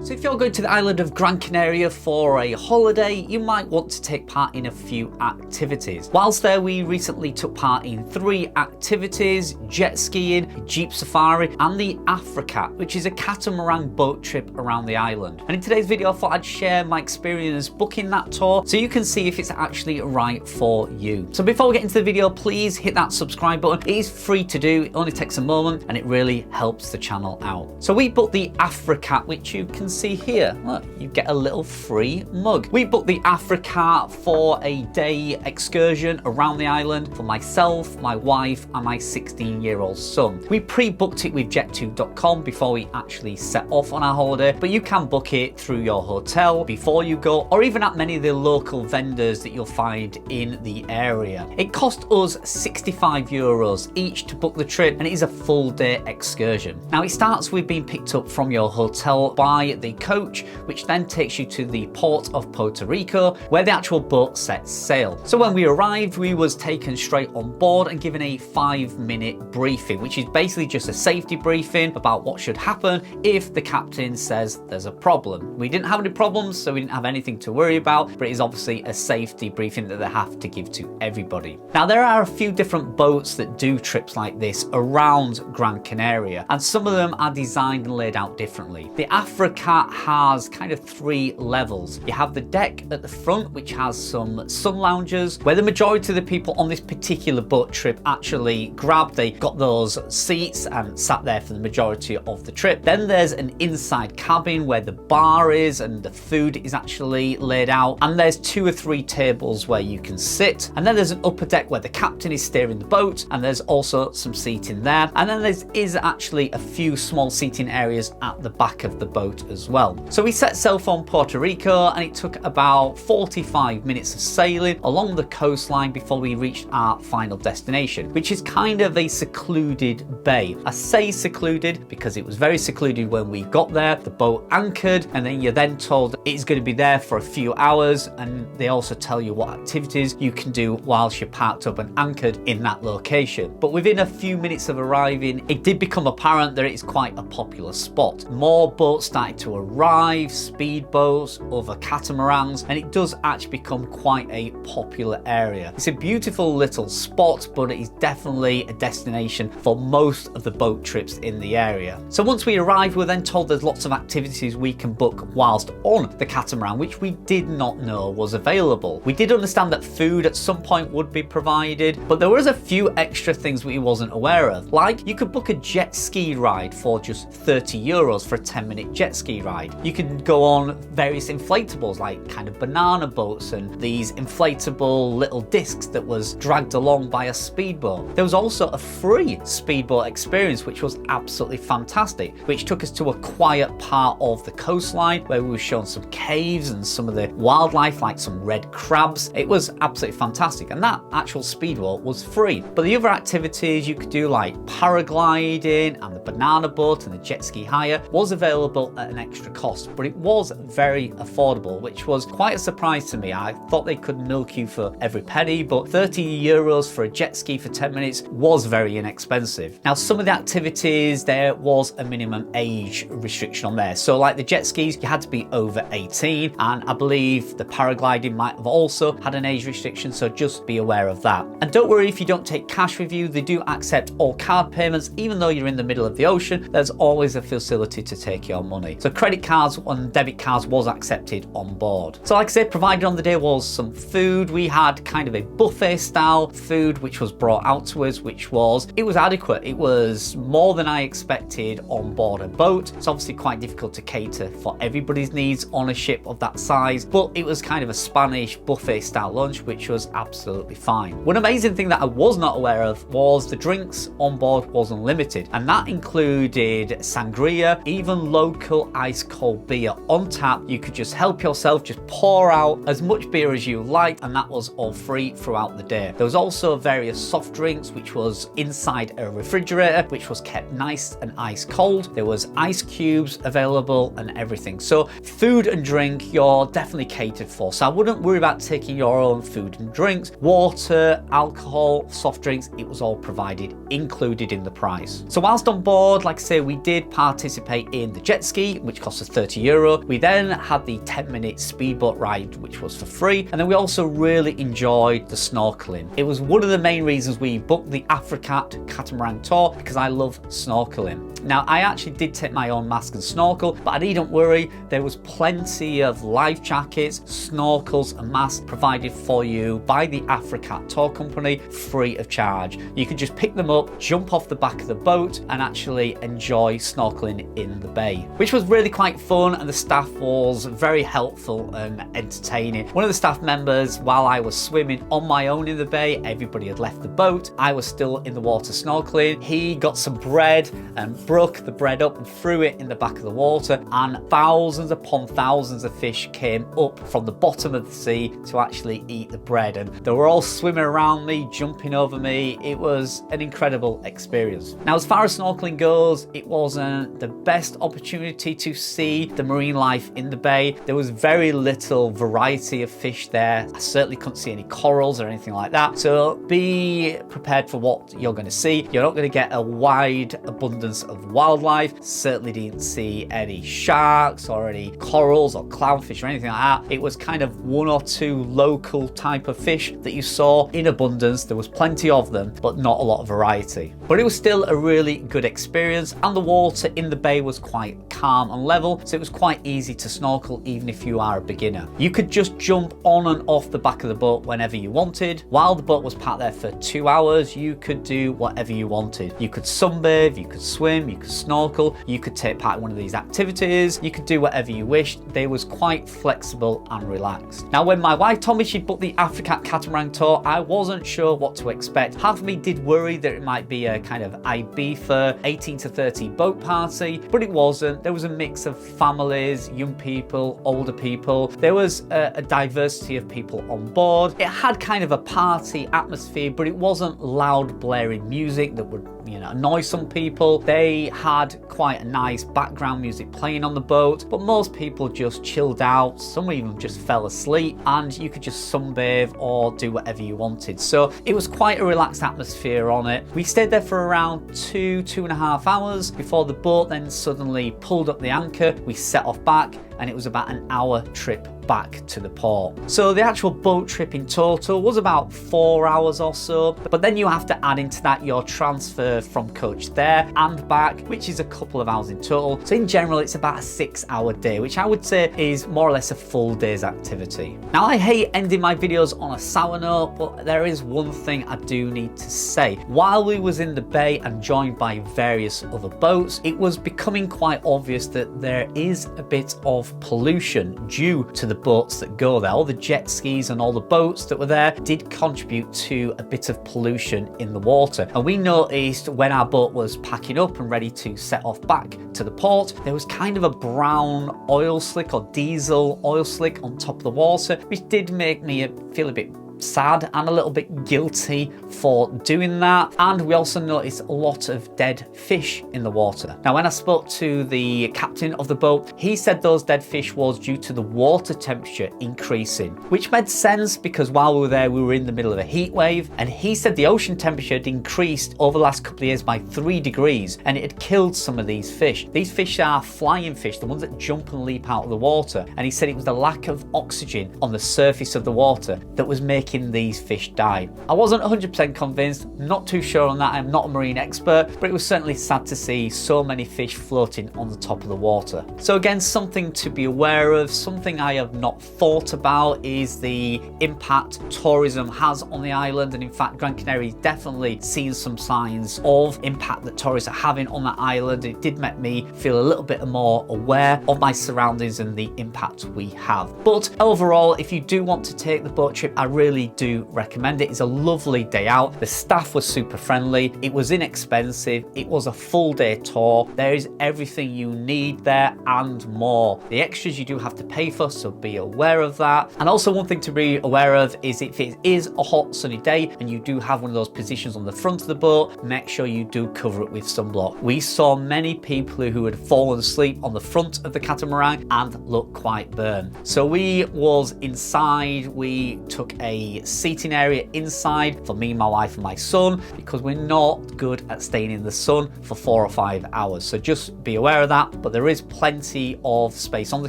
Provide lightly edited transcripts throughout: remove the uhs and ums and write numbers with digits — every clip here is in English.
So if you're going to the island of Gran Canaria for a holiday, you might want to take part in a few activities. Whilst there, we recently took part in 3 activities: jet skiing, jeep safari, and the Afrikat, which is a catamaran boat trip around the island. And in today's video, I thought I'd share my experience booking that tour so you can see if it's actually right for you. So before we get into the video, please hit that subscribe button. It is free to do, it only takes a moment, and it really helps the channel out. So we booked the Afrikat, which you can see here. Look, you get a little free mug. We booked the Afrikat for a day excursion around the island for myself, my wife, and my 16-year-old son. We pre-booked it with jet2.com before we actually set off on our holiday, but you can book it through your hotel before you go, or even at many of the local vendors that you'll find in the area. It cost us €65 each to book the trip, and it is a full day excursion. Now it starts with being picked up from your hotel by the coach, which then takes you to the port of Puerto Rico, where the actual boat sets sail. So when we arrived, we was taken straight on board and given a 5-minute briefing, which is basically just a safety briefing about what should happen if the captain says there's a problem. We didn't have any problems, so we didn't have anything to worry about, but it is obviously a safety briefing that they have to give to everybody. Now there are a few different boats that do trips like this around Gran Canaria, and some of them are designed and laid out differently. The Afrikat has kind of 3 levels. You have the deck at the front, which has some sun lounges where the majority of the people on this particular boat trip actually grabbed. They got those seats and sat there for the majority of the trip. Then there's an inside cabin where the bar is and the food is actually laid out, and there's 2 or 3 tables where you can sit. And then there's an upper deck where the captain is steering the boat, and there's also some seating there. And then there is actually a few small seating areas at the back of the boat as well. So we set sail from Puerto Rico, and it took about 45 minutes of sailing along the coastline before we reached our final destination, which is kind of a secluded bay. I say secluded because it was very secluded when we got there. The boat anchored, and then you're then told it's going to be there for a few hours, and they also tell you what activities you can do whilst you're parked up and anchored in that location. But within a few minutes of arriving, it did become apparent that it's quite a popular spot. More boats started to arrive, speedboats, other catamarans, and it does actually become quite a popular area. It's a beautiful little spot, but it is definitely a destination for most of the boat trips in the area. So once we arrived, we were then told there's lots of activities we can book whilst on the catamaran, which we did not know was available. We did understand that food at some point would be provided, but there was a few extra things we wasn't aware of. Like, you could book a jet ski ride for just €30 for a 10-minute jet ski ride. You can go on various inflatables, like kind of banana boats and these inflatable little discs that was dragged along by a speedboat. There was also a free speedboat experience, which was absolutely fantastic, which took us to a quiet part of the coastline where we were shown some caves and some of the wildlife, like some red crabs. It was absolutely fantastic, and that actual speedboat was free. But the other activities you could do, like paragliding and the banana boat and the jet ski hire, was available at an extra cost, but it was very affordable, which was quite a surprise to me. I thought they could milk you for every penny, but €30 for a jet ski for 10 minutes was very inexpensive. Now, some of the activities, there was a minimum age restriction on there. So like the jet skis, you had to be over 18, and I believe the paragliding might have also had an age restriction, so just be aware of that. And don't worry if you don't take cash with you, they do accept all card payments. Even though you're in the middle of the ocean, there's always a facility to take your money. So credit cards and debit cards was accepted on board. So like I said, provided on the day was some food. We had kind of a buffet style food which was brought out to us, which was adequate. It was more than I expected on board a boat. It's obviously quite difficult to cater for everybody's needs on a ship of that size, but it was kind of a Spanish buffet style lunch, which was absolutely fine. One amazing thing that I was not aware of was the drinks on board was unlimited, and that included sangria, even local ice cold beer on tap. You could just help yourself, just pour out as much beer as you liked, and that was all free throughout the day. There was also various soft drinks, which was inside a refrigerator, which was kept nice and ice cold. There was ice cubes available and everything. So food and drink, you're definitely catered for. So I wouldn't worry about taking your own food and drinks. Water, alcohol, soft drinks, it was all provided, included in the price. So whilst on board, like I say, we did participate in the jet ski, which cost us €30. We then had the 10-minute speedboat ride, which was for free. And then we also really enjoyed the snorkeling. It was one of the main reasons we booked the Afrikat catamaran tour, because I love snorkeling. Now, I actually did take my own mask and snorkel, but I needn't worry. There was plenty of life jackets, snorkels and masks provided for you by the Afrikat tour company free of charge. You could just pick them up, jump off the back of the boat and actually enjoy snorkeling in the bay, which was really quite fun, and the staff was very helpful and entertaining. One of the staff members, while I was swimming on my own in the bay, everybody had left the boat, I was still in the water snorkeling. He got some bread and broke the bread up and threw it in the back of the water, and thousands upon thousands of fish came up from the bottom of the sea to actually eat the bread, and they were all swimming around me, jumping over me. It was an incredible experience. Now, as far as snorkeling goes, it wasn't the best opportunity to see the marine life in the bay. There was very little variety of fish there. I certainly couldn't see any corals or anything like that, so be prepared for what you're going to see. You're not going to get a wide abundance of wildlife. Certainly didn't see any sharks or any corals or clownfish or anything like that. It was kind of one or two local type of fish that you saw in abundance. There was plenty of them, but not a lot of variety. But it was still a really good experience, and the water in the bay was quite calm and level, so it was quite easy to snorkel even if you are a beginner. You could just jump on and off the back of the boat whenever you wanted. While the boat was parked there for 2 hours, you could do whatever you wanted. You could sunbathe, you could swim, you could snorkel, you could take part in one of these activities, you could do whatever you wished. They was quite flexible and relaxed. Now, when my wife told me she'd booked the Afrikat catamaran tour, I wasn't sure what to expect. Half of me did worry that it might be a kind of Ibiza 18 to 30 boat party, but it wasn't. There was a mix of families, young people, older people. There was a diversity of people on board. It had kind of a party atmosphere, but it wasn't loud blaring music that would, annoy some people. They had quite a nice background music playing on the boat, but most people just chilled out. Some even just fell asleep, and you could just sunbathe or do whatever you wanted. So it was quite a relaxed atmosphere on it. We stayed there for around 2.5 hours before the boat then suddenly pulled up the anchor. We set off back, and it was about an hour trip back to the port. So the actual boat trip in total was about 4 hours or so, but then you have to add into that your transfer from coach there and back, which is a couple of hours in total. So in general, it's about a 6-hour day, which I would say is more or less a full day's activity. Now, I hate ending my videos on a sour note, but there is one thing I do need to say. While we was in the bay and joined by various other boats, it was becoming quite obvious that there is a bit of pollution due to the boats that go there. All the jet skis and all the boats that were there did contribute to a bit of pollution in the water. And we noticed when our boat was packing up and ready to set off back to the port, there was kind of a brown oil slick or diesel oil slick on top of the water, which did make me feel a bit sad and a little bit guilty for doing that. And we also noticed a lot of dead fish in the water. Now, when I spoke to the captain of the boat, he said those dead fish was due to the water temperature increasing, which made sense because while we were there, we were in the middle of a heat wave, and he said the ocean temperature had increased over the last couple of years by 3 degrees, and it had killed some of these fish. These fish are flying fish, the ones that jump and leap out of the water, and he said it was the lack of oxygen on the surface of the water that was making these fish die. I wasn't 100% convinced, not too sure on that. I'm not a marine expert, but it was certainly sad to see so many fish floating on the top of the water. So again, something to be aware of. Something I have not thought about is the impact tourism has on the island, and in fact Gran Canaria is definitely seeing some signs of impact that tourists are having on that island. It did make me feel a little bit more aware of my surroundings and the impact we have. But overall, if you do want to take the boat trip, I really do recommend it. It's a lovely day out. The staff was super friendly. It was inexpensive. It was a full day tour. There is everything you need there and more. The extras you do have to pay for, so be aware of that. And also, one thing to be aware of is if it is a hot sunny day and you do have one of those positions on the front of the boat, make sure you do cover it with sunblock. We saw many people who had fallen asleep on the front of the catamaran and looked quite burned. So we was inside. We took a a seating area inside for me, my wife and my son, because we're not good at staying in the sun for 4 or 5 hours. So just be aware of that, but there is plenty of space on the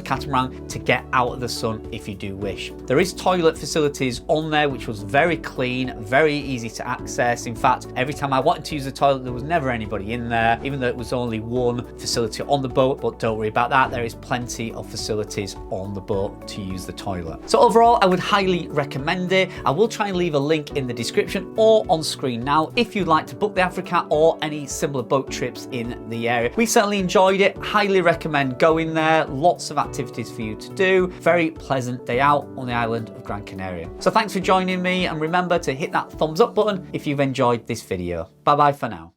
catamaran to get out of the sun if you do wish. There is toilet facilities on there, which was very clean, very easy to access. In fact, every time I wanted to use the toilet, there was never anybody in there, even though it was only one facility on the boat. But don't worry about that, there is plenty of facilities on the boat to use the toilet. So overall, I would highly recommend it. I will try and leave a link in the description or on screen now if you'd like to book the Afrikat or any similar boat trips in the area. We certainly enjoyed it, highly recommend going there. Lots of activities for you to do. Very pleasant day out on the island of Gran Canaria. So thanks for joining me, and remember to hit that thumbs up button if you've enjoyed this video. Bye bye for now.